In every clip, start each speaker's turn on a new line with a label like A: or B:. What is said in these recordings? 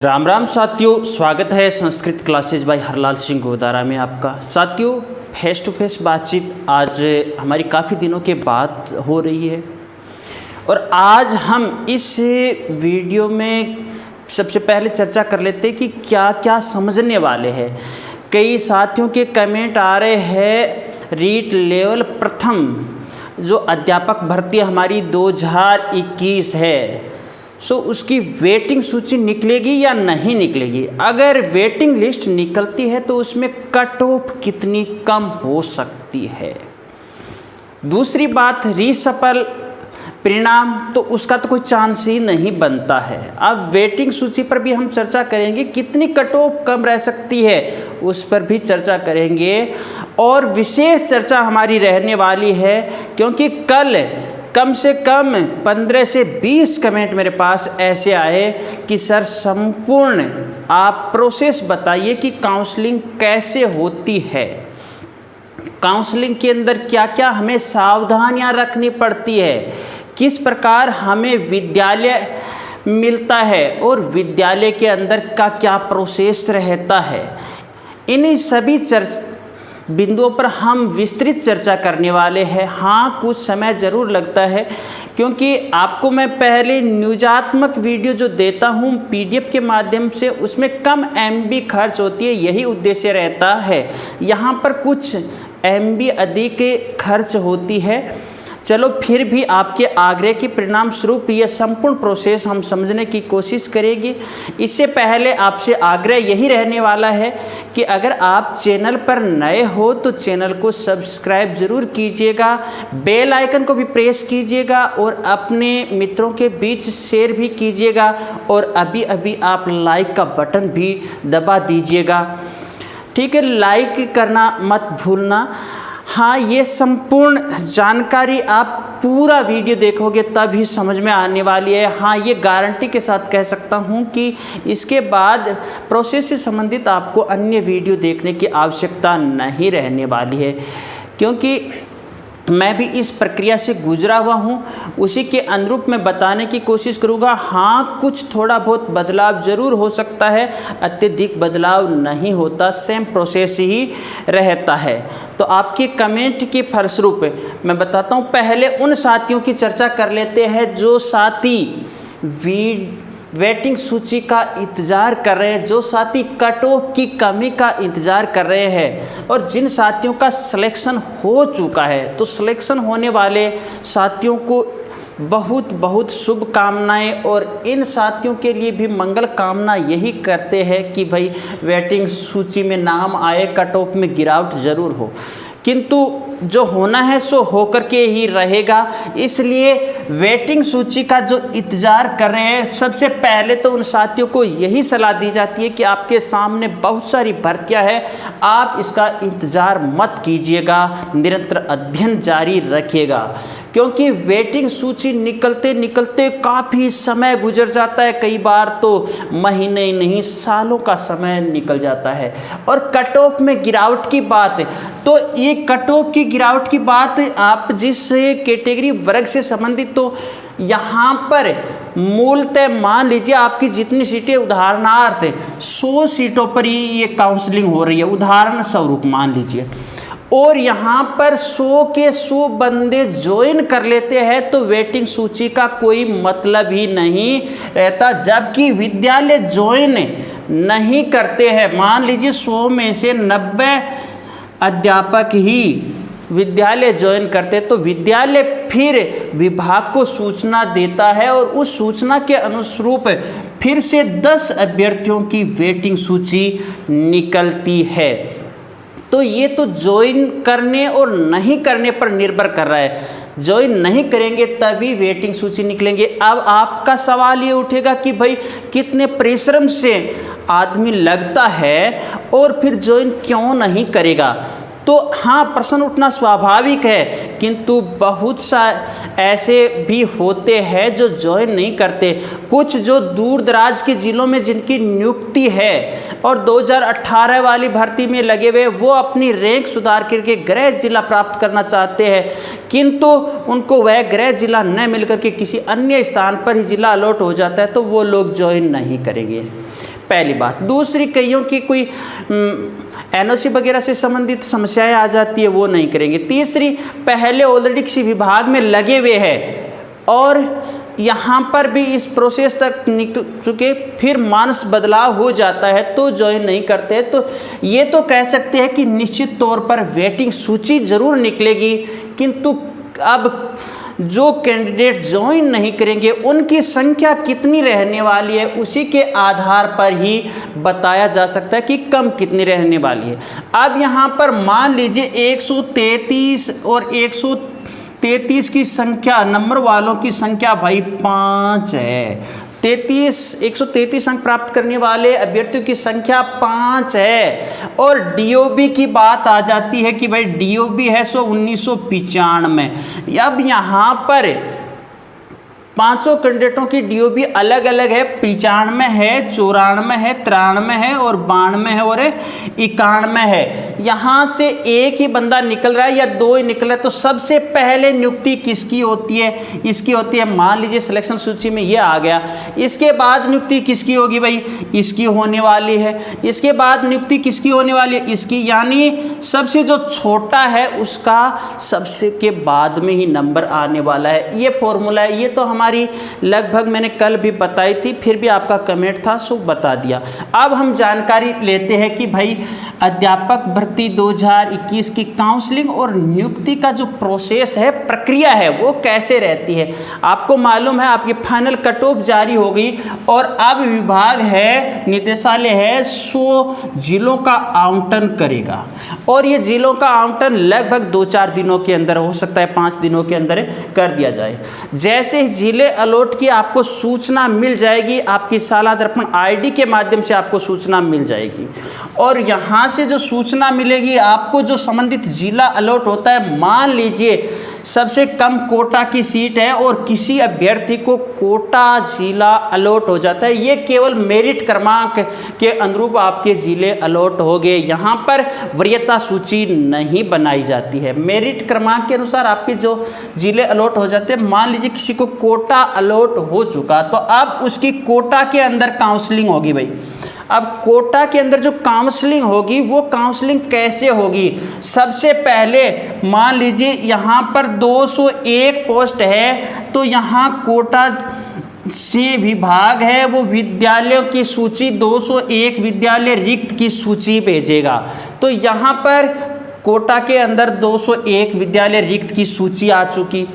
A: राम राम साथियों, स्वागत है संस्कृत क्लासेज बाय हरलाल सिंह गोदारा में आपका। साथियों, फेस टू फेस बातचीत आज हमारी काफ़ी दिनों के बाद हो रही है और आज हम इस वीडियो में सबसे पहले चर्चा कर लेते हैं कि क्या क्या समझने वाले हैं। कई साथियों के कमेंट आ रहे हैं, रीट लेवल प्रथम जो अध्यापक भर्ती हमारी 2021 है उसकी वेटिंग सूची निकलेगी या नहीं निकलेगी। अगर वेटिंग लिस्ट निकलती है तो उसमें कट ऑफ कितनी कम हो सकती है। दूसरी बात, रीसफल परिणाम तो उसका तो कोई चांस ही नहीं बनता है। अब वेटिंग सूची पर भी हम चर्चा करेंगे, कितनी कट ऑफ कम रह सकती है उस पर भी चर्चा करेंगे। और विशेष चर्चा हमारी रहने वाली है क्योंकि कल कम से कम 15 से 20 कमेंट मेरे पास ऐसे आए कि सर संपूर्ण आप प्रोसेस बताइए कि काउंसलिंग कैसे होती है, काउंसलिंग के अंदर क्या क्या हमें सावधानियां रखनी पड़ती है, किस प्रकार हमें विद्यालय मिलता है और विद्यालय के अंदर का क्या प्रोसेस रहता है। इन्हीं सभी बिंदुओं पर हम विस्तृत चर्चा करने वाले हैं। हाँ, कुछ समय ज़रूर लगता है क्योंकि आपको मैं पहले न्यूजात्मक वीडियो जो देता हूँ पीडीएफ के माध्यम से, उसमें कम एमबी खर्च होती है, यही उद्देश्य रहता है। यहाँ पर कुछ एमबी अधिक खर्च होती है। चलो, फिर भी आपके आग्रह के परिणाम स्वरूप यह संपूर्ण प्रोसेस हम समझने की कोशिश करेंगे। इससे पहले आपसे आग्रह यही रहने वाला है कि अगर आप चैनल पर नए हो तो चैनल को सब्सक्राइब ज़रूर कीजिएगा, बेल आइकन को भी प्रेस कीजिएगा और अपने मित्रों के बीच शेयर भी कीजिएगा और अभी अभी आप लाइक का बटन भी दबा दीजिएगा। ठीक है, लाइक करना मत भूलना। हाँ, ये संपूर्ण जानकारी आप पूरा वीडियो देखोगे तभी समझ में आने वाली है। हाँ, ये गारंटी के साथ कह सकता हूँ कि इसके बाद प्रोसेस से संबंधित आपको अन्य वीडियो देखने की आवश्यकता नहीं रहने वाली है क्योंकि मैं भी इस प्रक्रिया से गुजरा हुआ हूँ, उसी के अनुरूप मैं बताने की कोशिश करूँगा। हाँ, कुछ थोड़ा बहुत बदलाव ज़रूर हो सकता है, अत्यधिक बदलाव नहीं होता, सेम प्रोसेस ही रहता है। तो आपके कमेंट के फलस्वरूप मैं बताता हूँ। पहले उन साथियों की चर्चा कर लेते हैं जो साथी वेटिंग सूची का इंतज़ार कर रहे हैं, जो साथी कट ऑफ की कमी का इंतज़ार कर रहे हैं और जिन साथियों का सिलेक्शन हो चुका है। तो सिलेक्शन होने वाले साथियों को बहुत बहुत शुभकामनाएं और इन साथियों के लिए भी मंगल कामना यही करते हैं कि भाई वेटिंग सूची में नाम आए, कट ऑफ में गिरावट ज़रूर हो, किंतु जो होना है सो होकर के ही रहेगा। इसलिए वेटिंग सूची का जो इंतज़ार कर रहे हैं, सबसे पहले तो उन साथियों को यही सलाह दी जाती है कि आपके सामने बहुत सारी भर्तियां हैं, आप इसका इंतज़ार मत कीजिएगा, निरंतर अध्ययन जारी रखिएगा क्योंकि वेटिंग सूची निकलते निकलते काफ़ी समय गुजर जाता है। कई बार तो महीने नहीं, सालों का समय निकल जाता है। और कट ऑफ में गिरावट की बात है तो ये कट ऑफ की गिरावट की बात आप जिस कैटेगरी वर्ग से संबंधित, तो यहाँ पर मूलतः मान लीजिए आपकी जितनी सीटें, उदाहरणार्थ 100 सीटों पर ये काउंसलिंग हो रही है, उदाहरण स्वरूप मान लीजिए, और यहाँ पर 100 के 100 बंदे ज्वाइन कर लेते हैं तो वेटिंग सूची का कोई मतलब ही नहीं रहता। जबकि विद्यालय ज्वाइन नहीं करते हैं, मान लीजिए 100 में से 90 अध्यापक ही विद्यालय ज्वाइन करते तो विद्यालय फिर विभाग को सूचना देता है और उस सूचना के अनुरूप फिर से 10 अभ्यर्थियों की वेटिंग सूची निकलती है। तो ये तो ज्वाइन करने और नहीं करने पर निर्भर कर रहा है। ज्वाइन नहीं करेंगे तभी वेटिंग सूची निकलेंगे। अब आपका सवाल ये उठेगा कि भाई कितने परिश्रम से आदमी लगता है और फिर ज्वाइन क्यों नहीं करेगा। तो हाँ, प्रश्न उठना स्वाभाविक है, किंतु बहुत सा ऐसे भी होते हैं जो ज्वाइन नहीं करते। कुछ जो दूर दराज के ज़िलों में जिनकी नियुक्ति है और 2018 वाली भर्ती में लगे हुए, वो अपनी रैंक सुधार करके गृह जिला प्राप्त करना चाहते हैं, किंतु उनको वह गृह जिला न मिलकर के किसी अन्य स्थान पर ही जिला अलॉट हो जाता है तो वो लोग ज्वाइन नहीं करेंगे। पहली बात। दूसरी, कईयों की कोई एनओसी वगैरह से संबंधित समस्याएं आ जाती है, वो नहीं करेंगे। तीसरी, पहले ऑलरेडी किसी विभाग में लगे हुए हैं और यहाँ पर भी इस प्रोसेस तक निकल चुके, फिर मानस बदलाव हो जाता है तो ज्वाइन नहीं करते। तो ये तो कह सकते हैं कि निश्चित तौर पर वेटिंग सूची जरूर निकलेगी, किंतु अब जो कैंडिडेट ज्वाइन नहीं करेंगे उनकी संख्या कितनी रहने वाली है, उसी के आधार पर ही बताया जा सकता है कि कम कितनी रहने वाली है। अब यहाँ पर मान लीजिए 133 और 133 की संख्या, नंबर वालों की संख्या भाई 5 है। 133 अंक प्राप्त करने वाले अभ्यर्थियों की संख्या 5 है। और डीओबी की बात आ जाती है कि भाई डीओबी है 1995। अब यहाँ पर पांचों कैंडिडेटों की डीओबी अलग अलग है, 95 है, 94 है, 93 है और 92 है और 91 है। यहाँ से एक ही बंदा निकल रहा है या दो ही निकल रहा है। तो सबसे पहले नियुक्ति किसकी होती है? इसकी होती है। मान लीजिए सिलेक्शन सूची में ये आ गया, इसके बाद नियुक्ति किसकी होगी भाई? इसकी होने वाली है। इसके बाद नियुक्ति किसकी होने वाली है? इसकी। यानी सबसे जो छोटा है उसका सबसे के बाद में ही नंबर आने वाला है। ये फॉर्मूला है। ये तो हमारी लगभग मैंने कल भी बताई थी, फिर भी आपका कमेंट था सो बता दिया। अब हम जानकारी लेते हैं कि भाई अध्यापक भर्ती 2021 की काउंसलिंग और नियुक्ति का जो प्रोसेस है, प्रक्रिया है, वो कैसे रहती है। आपको मालूम है आपकी फाइनल कट ऑफ जारी हो गई और अब विभाग है, निदेशालय है, 100 जिलों का आवंटन करेगा और ये जिलों का आवंटन लगभग 2-4 दिनों के अंदर, हो सकता है 5 दिनों के अंदर कर दिया जाए। जैसे ही जिले अलॉट की आपको सूचना मिल जाएगी, आपकी साला दर्पण आईडी के माध्यम से आपको सूचना मिल जाएगी और यहाँ से जो सूचना मिलेगी आपको, जो संबंधित जिला अलॉट होता है, मान लीजिए सबसे कम कोटा की सीट है और किसी अभ्यर्थी को कोटा जिला अलॉट हो जाता है, ये केवल मेरिट क्रमांक के अनुरूप आपके जिले अलॉट हो गए। यहाँ पर वरीयता सूची नहीं बनाई जाती है, मेरिट क्रमांक के अनुसार आपके जो जिले अलॉट हो जाते हैं। मान लीजिए किसी को कोटा अलॉट हो चुका, तो अब उसकी कोटा के अंदर काउंसलिंग होगी भाई। अब कोटा के अंदर जो काउंसलिंग होगी, वो काउंसलिंग कैसे होगी? सबसे पहले मान लीजिए यहाँ पर 201 पोस्ट है, तो यहाँ कोटा से विभाग है वो विद्यालयों की सूची, 201 विद्यालय रिक्त की सूची भेजेगा। तो यहाँ पर कोटा के अंदर 201 विद्यालय रिक्त की सूची आ चुकी।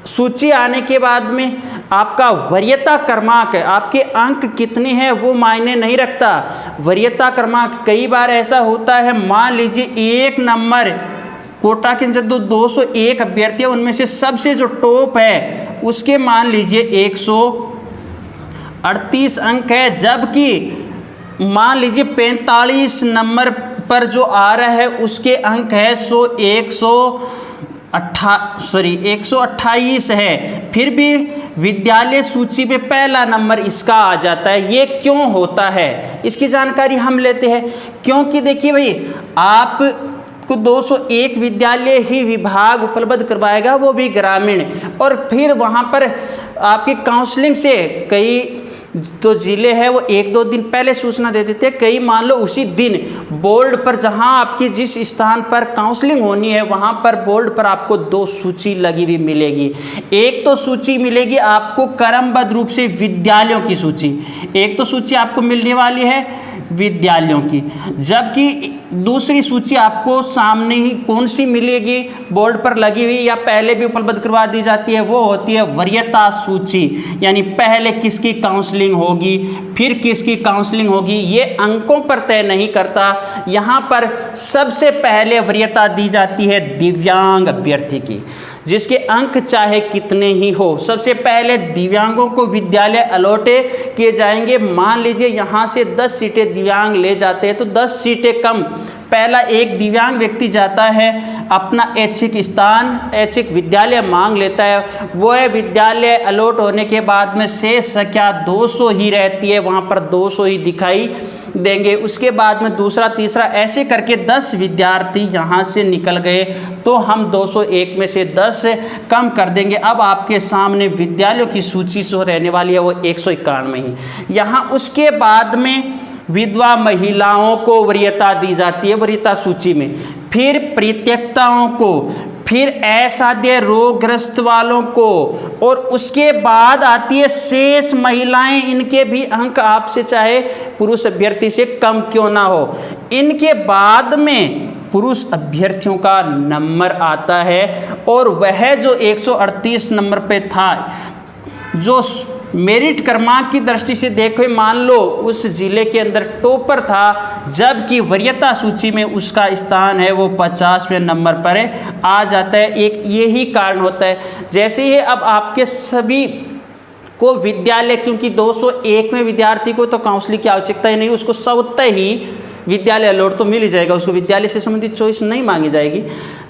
A: सूची आने के बाद में आपका वरीयता क्रमांक, आपके अंक कितने हैं वो मायने नहीं रखता। वरीयता क्रमांक कई बार ऐसा होता है, मान लीजिए एक नंबर कोटा के अंदर 201 अभ्यर्थी है, उनमें से सबसे जो टॉप है उसके मान लीजिए 138 अंक है, जबकि मान लीजिए 45 नंबर पर जो आ रहा है उसके अंक है 128 है, फिर भी विद्यालय सूची पे पहला नंबर इसका आ जाता है। ये क्यों होता है, इसकी जानकारी हम लेते हैं। क्योंकि देखिए भाई, आप को 201 विद्यालय ही विभाग उपलब्ध करवाएगा, वो भी ग्रामीण, और फिर वहाँ पर आपकी काउंसलिंग से कई तो जिले हैं वो 1-2 दिन पहले सूचना दे देते हैं, कई मान लो उसी दिन बोर्ड पर, जहां आपकी जिस स्थान पर काउंसलिंग होनी है वहां पर बोर्ड पर आपको 2 सूची लगी हुई मिलेगी। एक तो सूची मिलेगी आपको क्रमबद्ध रूप से विद्यालयों की सूची, एक तो सूची आपको मिलने वाली है विद्यालयों की, जबकि दूसरी सूची आपको सामने ही कौन सी मिलेगी, बोर्ड पर लगी हुई या पहले भी उपलब्ध करवा दी जाती है, वो होती है वरीयता सूची। यानी पहले किसकी काउंसलिंग होगी, फिर किसकी काउंसलिंग होगी, ये अंकों पर तय नहीं करता। यहाँ पर सबसे पहले वरीयता दी जाती है दिव्यांग अभ्यर्थी की, जिसके अंक चाहे कितने ही हो। सबसे पहले दिव्यांगों को विद्यालय अलॉटे किए जाएंगे। मान लीजिए यहाँ से 10 सीटें दिव्यांग ले जाते हैं, तो 10 सीटें कम, पहला एक दिव्यांग व्यक्ति जाता है, अपना ऐच्छिक स्थान, ऐच्छिक विद्यालय मांग लेता है। वह विद्यालय अलॉट होने के बाद में शेष संख्या 200 ही रहती है, वहाँ पर 200 ही दिखाई देंगे। उसके बाद में दूसरा, तीसरा, ऐसे करके 10 विद्यार्थी यहाँ से निकल गए, तो हम 201 में से 10 कम कर देंगे। अब आपके सामने विद्यालयों की सूची जो रहने वाली है वो 191 ही। यहाँ उसके बाद में विधवा महिलाओं को वरीयता दी जाती है वरीयता सूची में, फिर परित्यक्ताओं को, फिर असाध्य रोगग्रस्त वालों को, और उसके बाद आती है शेष महिलाएं। इनके भी अंक आपसे चाहे पुरुष अभ्यर्थी से कम क्यों ना हो। इनके बाद में पुरुष अभ्यर्थियों का नंबर आता है, और वह जो 138 नंबर पे था, जो मेरिट क्रमांक की दृष्टि से देखो, मान लो उस जिले के अंदर टॉपर था, जबकि वरीयता सूची में उसका स्थान है वो 50वें नंबर पर आ जाता है। एक यही कारण होता है। जैसे ही अब आपके सभी को विद्यालय, क्योंकि 201 में विद्यार्थी को तो काउंसलिंग की आवश्यकता ही नहीं, उसको स्वतः ही विद्यालय अलॉट तो मिल ही जाएगा, उसको विद्यालय से संबंधित चॉइस नहीं मांगी जाएगी,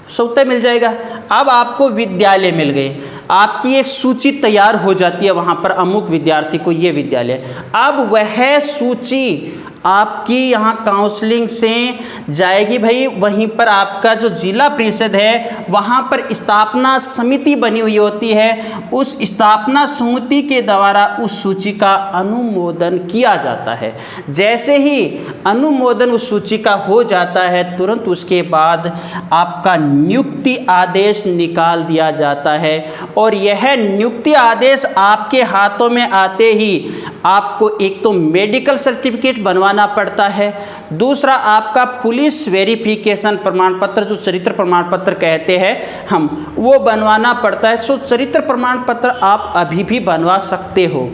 A: स्वतः मिल जाएगा। अब आपको विद्यालय मिल गए, आपकी एक सूची तैयार हो जाती है वहाँ पर, अमुक विद्यार्थी को ये विद्यालय। अब वह सूची आपकी यहाँ काउंसलिंग से जाएगी भाई, वहीं पर आपका जो जिला परिषद है वहाँ पर स्थापना समिति बनी हुई होती है, उस स्थापना समिति के द्वारा उस सूची का अनुमोदन किया जाता है। जैसे ही अनुमोदन उस सूची का हो जाता है, तुरंत उसके बाद आपका नियुक्ति आदेश निकाल दिया जाता है, और यह नियुक्ति आदेश आपके हाथों में आते ही आपको एक तो मेडिकल सर्टिफिकेट बनवाना पड़ता है, दूसरा आपका पुलिस वेरिफिकेशन प्रमाण पत्र, जो चरित्र प्रमाण पत्र कहते हैं हम, वो बनवाना पड़ता है। सो चरित्र प्रमाण पत्र आप अभी भी बनवा सकते हो,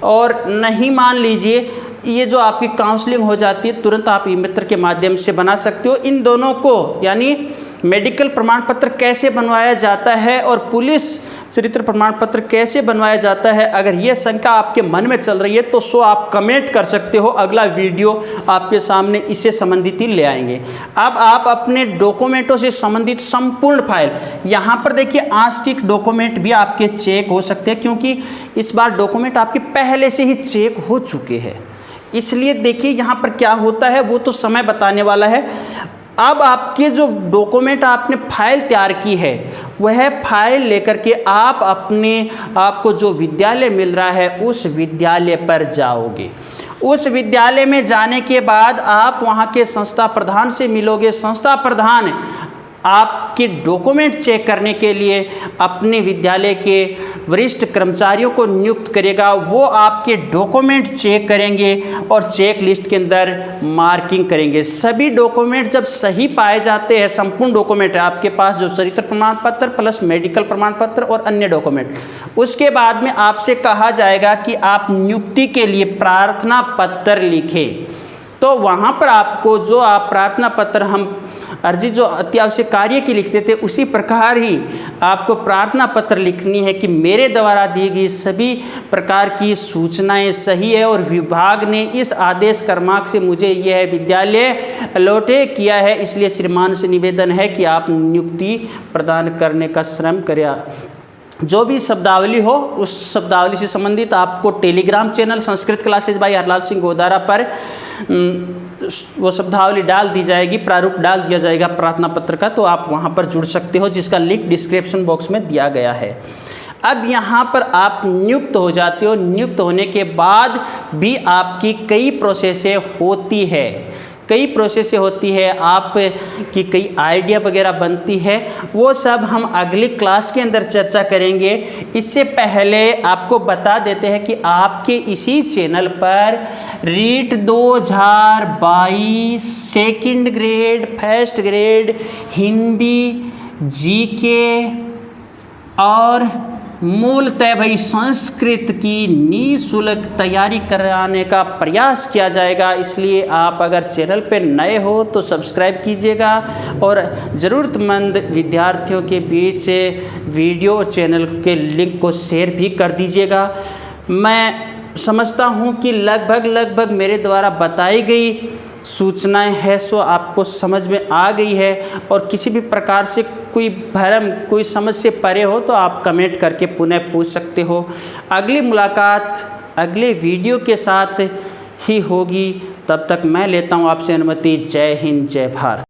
A: और नहीं मान लीजिए ये जो आपकी काउंसलिंग हो जाती है, तुरंत आप ई मित्र के माध्यम से बना सकते हो। इन दोनों को, यानी मेडिकल प्रमाण पत्र कैसे बनवाया जाता है और पुलिस चरित्र प्रमाण पत्र कैसे बनवाया जाता है, अगर ये शंका आपके मन में चल रही है तो सो आप कमेंट कर सकते हो, अगला वीडियो आपके सामने इससे संबंधित ही ले आएंगे। अब आप अपने डॉक्यूमेंटों से संबंधित संपूर्ण फाइल, यहाँ पर देखिए आंशिक डॉक्यूमेंट भी आपके चेक हो सकते हैं, क्योंकि इस बार डॉक्यूमेंट आपके पहले से ही चेक हो चुके हैं। इसलिए देखिए यहाँ पर क्या होता है वो तो समय बताने वाला है। अब आपके जो डॉक्यूमेंट आपने फाइल तैयार की है, वह फाइल लेकर के आपको जो विद्यालय मिल रहा है उस विद्यालय पर जाओगे। उस विद्यालय में जाने के बाद आप वहाँ के संस्था प्रधान से मिलोगे। संस्था प्रधान आपके डॉक्यूमेंट चेक करने के लिए अपने विद्यालय के वरिष्ठ कर्मचारियों को नियुक्त करेगा। वो आपके डॉक्यूमेंट चेक करेंगे और चेक लिस्ट के अंदर मार्किंग करेंगे। सभी डॉक्यूमेंट जब सही पाए जाते हैं, संपूर्ण डॉक्यूमेंट है आपके पास, जो चरित्र प्रमाण पत्र प्लस मेडिकल प्रमाण पत्र और अन्य डॉक्यूमेंट, उसके बाद में आपसे कहा जाएगा कि आप नियुक्ति के लिए प्रार्थना पत्र लिखें। तो वहाँ पर आपको जो आप प्रार्थना पत्र, हम अर्जी जो अत्यावश्यक कार्य की लिखते थे, उसी प्रकार ही आपको प्रार्थना पत्र लिखनी है कि मेरे द्वारा दी गई सभी प्रकार की सूचनाएं सही है और विभाग ने इस आदेश क्रमांक से मुझे यह विद्यालय अलॉटे किया है, इसलिए श्रीमान से निवेदन है कि आप नियुक्ति प्रदान करने का श्रम करें। जो भी शब्दावली हो उस शब्दावली से संबंधित आपको Telegram channel Sanskrit classes by Harlal Singh Godara पर वो शब्दावली डाल दी जाएगी, प्रारूप डाल दिया जाएगा प्रार्थना पत्र का, तो आप वहां पर जुड़ सकते हो, जिसका लिंक डिस्क्रिप्शन बॉक्स में दिया गया है। अब यहाँ पर आप नियुक्त हो जाते हो। नियुक्त होने के बाद भी आपकी कई प्रोसेसें होती है, आप की कई आइडिया वगैरह बनती है, वो सब हम अगली क्लास के अंदर चर्चा करेंगे। इससे पहले आपको बता देते हैं कि आपके इसी चैनल पर REET 2022 second grade, first grade, Hindi, GK और मूलतः भाई संस्कृत की निःशुल्क तैयारी कराने का प्रयास किया जाएगा। इसलिए आप अगर चैनल पे नए हो तो सब्सक्राइब कीजिएगा और ज़रूरतमंद विद्यार्थियों के बीच वीडियो और चैनल के लिंक को शेयर भी कर दीजिएगा। मैं समझता हूँ कि लगभग मेरे द्वारा बताई गई सूचनाएं है सो आपको समझ में आ गई है, और किसी भी प्रकार से कोई भ्रम, कोई समझ से परे हो तो आप कमेंट करके पुनः पूछ सकते हो। अगली मुलाकात अगले वीडियो के साथ ही होगी, तब तक मैं लेता हूं आपसे अनुमति। जय हिंद, जय भारत।